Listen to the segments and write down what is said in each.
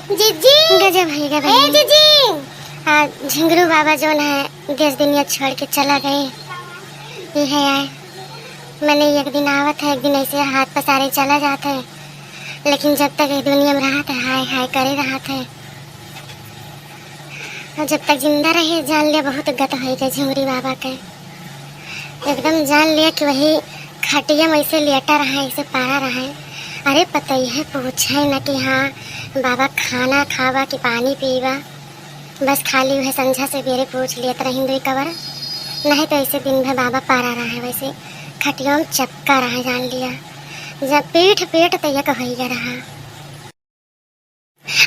जीजी गजब है ए जीजी। आज झिंगरू बाबा जो है देश दुनिया छोड़ के चला गए। ये है आए मैंने एक दिन आवत है, एक दिन ऐसे हाथ पसारे चला जाता है, लेकिन जब तक ये दुनिया में रहा था हाय हाय करे रहा था। और जब तक जिंदा रहे जान लिया बहुत गत हो गए झिंगरी बाबा के। एकदम जान लिया कि वही खटिया में ऐसे लेटा रहा है, ऐसे पारा रहा है। अरे पता ही है पूछे न कि हाँ बाबा खाना खावा कि पानी पीवा, बस खाली वह संझा से बेरे पूछ लिया तरह हिंदू कवर नहीं तो ऐसे दिन भर बाबा पारा रहा है, वैसे खटियों में चपका रहा है। जान लिया जब पीठ पेट तैयार हो गया रहा।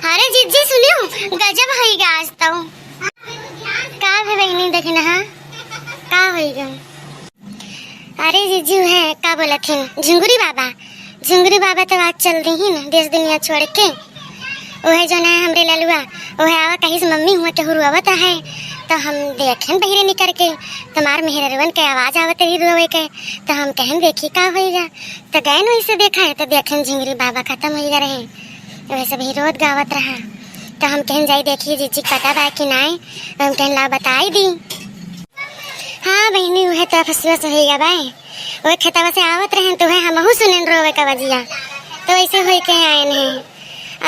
अरे जीजी सुनियो गजब होइगा आज तो का है बहनी देखना हाँ का होइगा। अरे जीजी है का बोला थे झिंगुरी बाबा तो आज चल दी ही ना देश दुनिया छोड़ के। वह जो ना हमरे ललुआ वह आवा कहीं से मम्मी हुआ के रुआवत है तो हम देखें बहिरे निकल के तुम्हार मेहरवन के आवाज आवत रही रोवे के तो हम कहें देखी का होइगा तो गए न वैसे देखा है तो देखें झिंगुरी बाबा खत्म हो गया रहे। वैसे भी रोज गावत रहा तो हम कहें जाई देखिए जीजी पता बा कि नहीं, हम कहें ला बताई दी। हाँ बहनी वह तो फसवस होइगा भाई वह खेतवा से आवत रहे तो वह हमहू सुने रोवे का वजिया तो ऐसे हो के आयन है।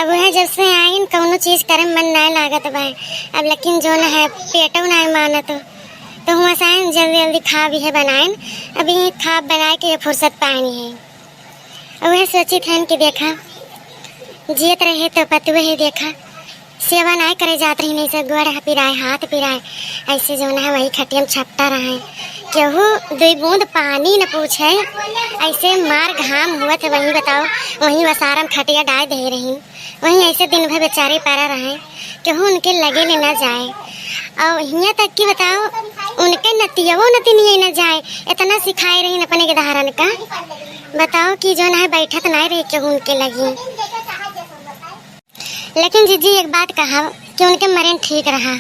अब वह जब से आयन कौनो चीज करे मन नहीं लागत भाई। अब लेकिन जो न है पेटो नहीं मानत तो हुआ साइन जल्दी जल्दी खा भी है बनाएन, अभी खा बनाए के फुर्सत पानी है। अब वह सोची थन कि देखा जियत रहे तो पतवे ही देखा सेवा नहीं करे जात रही नहीं से गोड़ पिराए हाथ पिराए ऐसे जो है वही खटियम छपटा रहा है। केहू दो बूंद पानी न पूछे ऐसे मार घाम हुआ था वही बताओ वही वसारम खटिया डाल दे रही वही ऐसे दिन भर बेचारे पारा रहे केहू उनके लगे ले ना जाए। और यहाँ तक कि बताओ उनके नतियवो नती नहीं न जाए इतना सिखाए रही अपने के धारण का बताओ कि जो ना बैठत नहीं रही केहू उनके लगी। लेकिन जीजी एक बात कहा कि उनके मरण ठीक रहा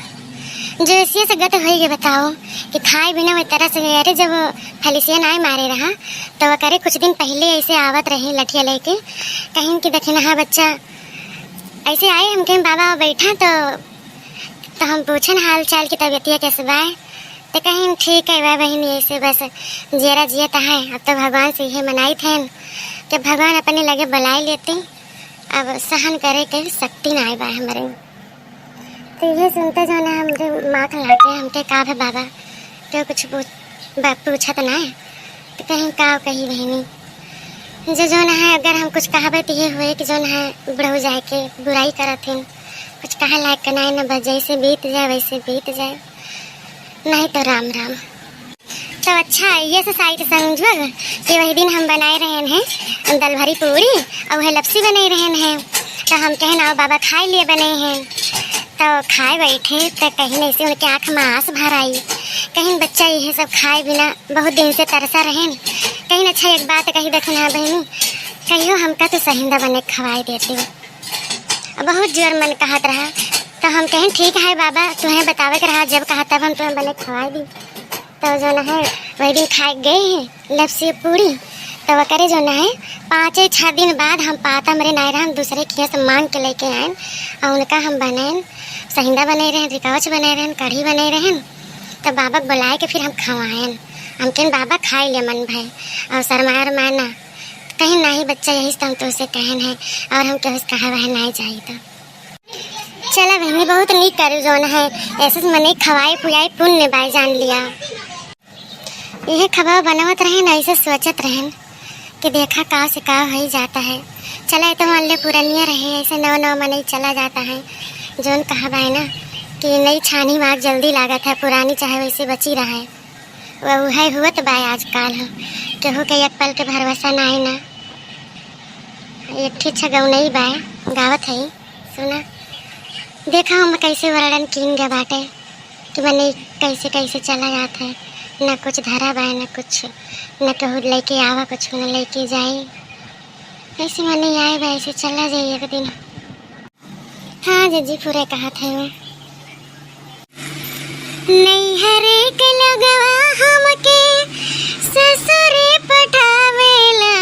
जो ऐसे से गत हो गए बताओ कि खाए बिना वही तरह से अरे जब फलिसिया नहीं मारे रहा तो वह करे कुछ दिन पहले ऐसे आवत रहे लठिया लेके कहीं कि देखे नहा बच्चा ऐसे आए हम कहीं बाबा बैठा तो हम पूछन हाल चाल की तबीयतिया कैसे बाय तो कहीं ठीक है वह बहनी ऐसे बस जेरा जियता है। अब तो भगवान से ये मनाई थे कि भगवान अपने लगे बुलाई लेते अब सहन करे के शक्ति ना आए बा हमारे। तो ये सुनते जो ना हमरे माँ खिलाते हमके का है बाबा तो कुछ पूछत ना है तो कहीं का कही बहनी जो ना है अगर हम कुछ कहावे तो ये हुए कि जो ना है बुढ़ऊ जाए के बुराई करत हैं कुछ कहा लायक नहीं न बस जैसे बीत जाए वैसे बीत जाए नहीं तो राम राम। तो अच्छा ये से साइड समझो कि वही दिन हम बनाए रहे हैं दाल भरी पूरी और वह लपसी बनाए रहे हैं तो हम कहें ना बाबा खाए लिए बने हैं तो खाए बैठे तो कहीं नहीं से उनके आँख में आँस भर आई कहीं बच्चा ये सब खाए बिना बहुत दिन से तरसा रहे कहीं अच्छा एक बात कही देखना बहनी कहियो हमका तो सहिंदा बने खवाई देती बहुत जोर मन कहत रहा तो हम कहें ठीक है बाबा तुम्हें बतावे के रहा जब कहा तब हम तुम्हें बने खवाई दी। तो जो ना है वही दिन खाए गए हैं लपसी पूरी तो वह करे जो ना है 5-6 दिन बाद हम पाता मेरे नायरा हम दूसरे खिया से मांग के लेके आए और उनका हम बनाए सहिंदा बने रहे रिकावच बने रहे कढ़ी बने रहे तो बाबा बुलाए के फिर हम खवाएं हम कहें बाबा खाए ले मन भाई और शरमाया रमाना कहीं नहीं बच्चा यही तो हम तो उसे कहन है और हम क्या कहा वह नहीं चाहिए तो चला बहनी बहुत नीक करू जो है ऐसे मने खवाए पुआए पुण्य बाई जान लिया। यह खबर बनावत रहे ना ऐसे सोचत रहे कि देखा का से का हो ही जाता है। चला तो मान ले पुरानिया रहे ऐसे नौ मने चला जाता है जोन कहा है ना कि नई छानी मार जल्दी लागत है पुरानी चाहे वैसे बची रहा है वह है हुआ तो बाय आजकल केहू के एक पल के भरोसा ना है ना एक ठीक छगौ नहीं बाय गावत है सुना देखा हम कैसे वर्णन कीन गया बाटे कि मैंने कैसे कैसे चला जाता है न कुछ धरा बाय न कुछ न कहूँ लेके आवा कुछ न लेके जाए ऐसे मैंने आए बा ऐसे चला जाए एक दिन। हाँ जीजी पूरे कहा था मैं नहीं हरे के लगवा हमके ससुरे पठावेला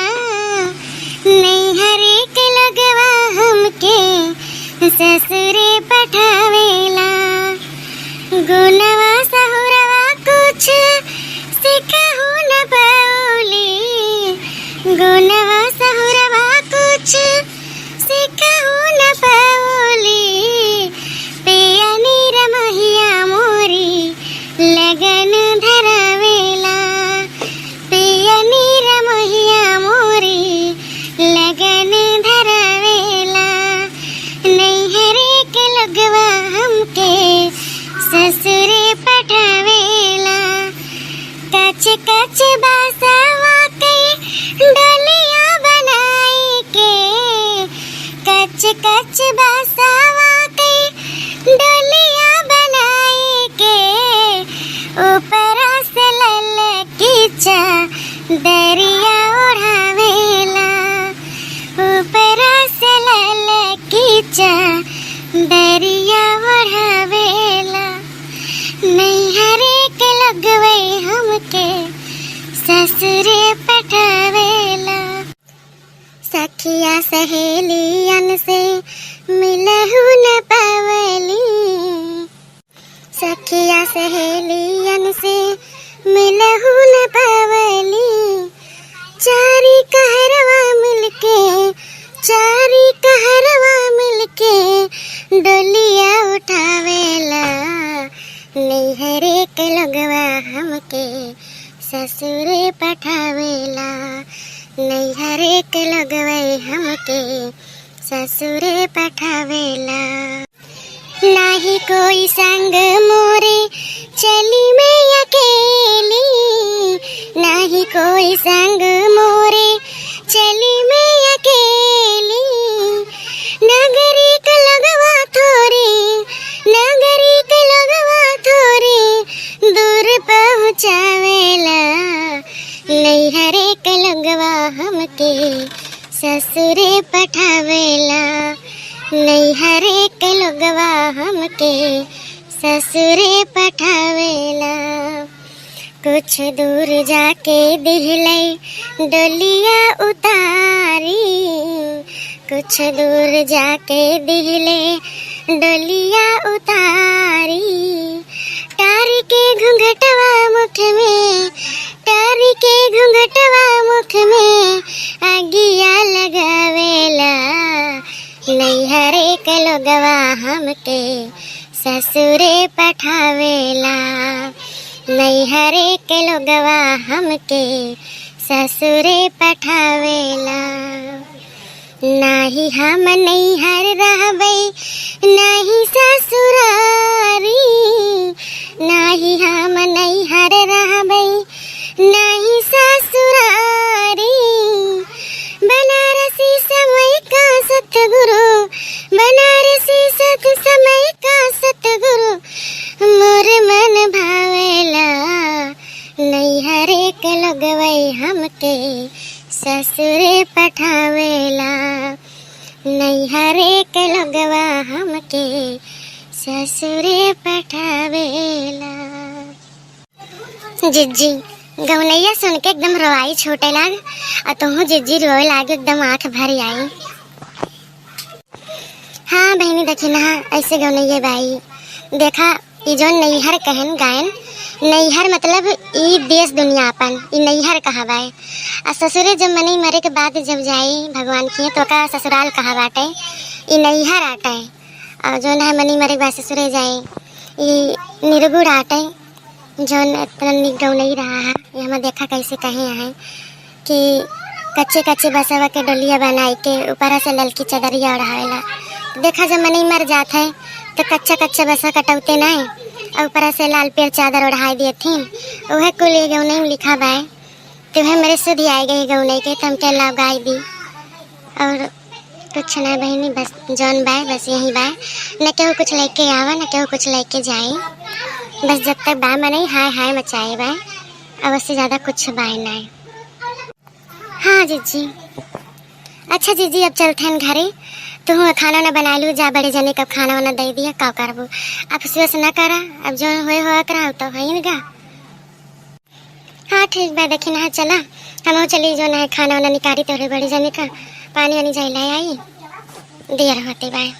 नहीं हरे के लगवा हमके ससुरे पठावेला गुनवा सहुरवा कुछ सिखहु न पाउली गुनवा सहुरवा कुछ सिखहु न पाउली पिया नीर महिया मोरी लगन धरावेला पिया नीर महिया मोरी लगन धरावेला नैहरे के लगवा हमके ससुरे पठावेला कच कच बासावा के डलिया बनाई के कच कच बासावा के डलिया बनाई के ऊपर से ललकीचा दरिया ओढ़ावेला ऊपर से ललकीचा दरिया ओढ़ावेला नैहरे के लगवे हमके ससुरे पठावेला सखिया सहेलियन से मिलहु न पावली सखिया सहेलियन से मिलहु न पावली चारी कहरवा मिलके डोलिया उठावेला नैहरे के लगवा हमके ससुरे पठावेला नैहरे के लगवे हमके ससुरे पठावेला नाही कोई संग मोरे चली मैं अकेली नाही कोई संग मोरे चली मैं अकेली नगरी के लगवा थोड़ी दूर पहुँचावेला नैहरे के लगवा हमके ससुरे पठावेला नैहरे के लगवा हमके ससुरे पठावेला कुछ दूर जाके दिहले डोलिया उतारी कुछ दूर जाके दिहले डोलिया उतारी टारी के घूंघटवा मुख में आगिया लगावेला नैहरे के लगवा हमके ससुरे पठावेला नैहरे के लगवा हमके ससुरे पठावेला नाही हम नैहर रहबै नाही ससुरारी नाही हम नैहर रहबै नाही ससुरारी बनारसी समय का सतगुरु मोर मन भावेला नैहरे के लगवै हमके ससुरे पठावेला नैहरे के लगवा हमके ससुरे पठावेला जिज्जी गौनैया सुन के एकदम रोवाई छोटे लाग और तुहू जिज्जी रोए लागे एकदम आँख भरी आई। हाँ बहनी देखी ना ऐसे गौनैया बाई देखा ई जो नैहर कहन गायन नैहर मतलब ई देश दुनिया अपन ई नैहर कहावाए आ ससुरे जब मनी मरे के बाद जब जाई भगवान की तो का ससुराल कहा बाटे ई नैहर आटे और जो है मनी मरे के बाद ससुरे जाए ई निर्गुण आटे जो इतना निगौ नहीं रहा है ये हमें देखा कैसे कहे हैं कि कच्चे कच्चे बसवा के डोलिया बनाई के ऊपर से ललकी चदरिया ओढ़ावेला देखा जब मनी मर जात है तो कच्चा कच्चा बसा कटौते नहीं और ऊपर से लाल पेड़ चादर ओढ़ाई दिए थी वह कुल ये गौने में लिखा बाय तो वह मेरे सुधी आई गई गौने के तम के लाभ गाय दी और कुछ ना बहनी बस जौन बाय बस यही बाय न केहू कुछ लेके आवा न केहू कुछ लेके जाए बस जब तक बाय मनाई हाय हाय मचाए बाय अब उससे ज़्यादा कुछ बाय ना। हाँ जीजी अच्छा जीजी अब चलते हैं घरे तो हूँ खाना ना बना लूँ जा बड़े जने कब खाना वाना दे दिया का करबू अब सुबह ना करा अब जो हो करा तो है गा। हाँ ठीक बा देखी ना चला हम चली जो ना खाना वाना निकारी तो बड़े जने का पानी वानी जाए लाई आई देर होते बाय।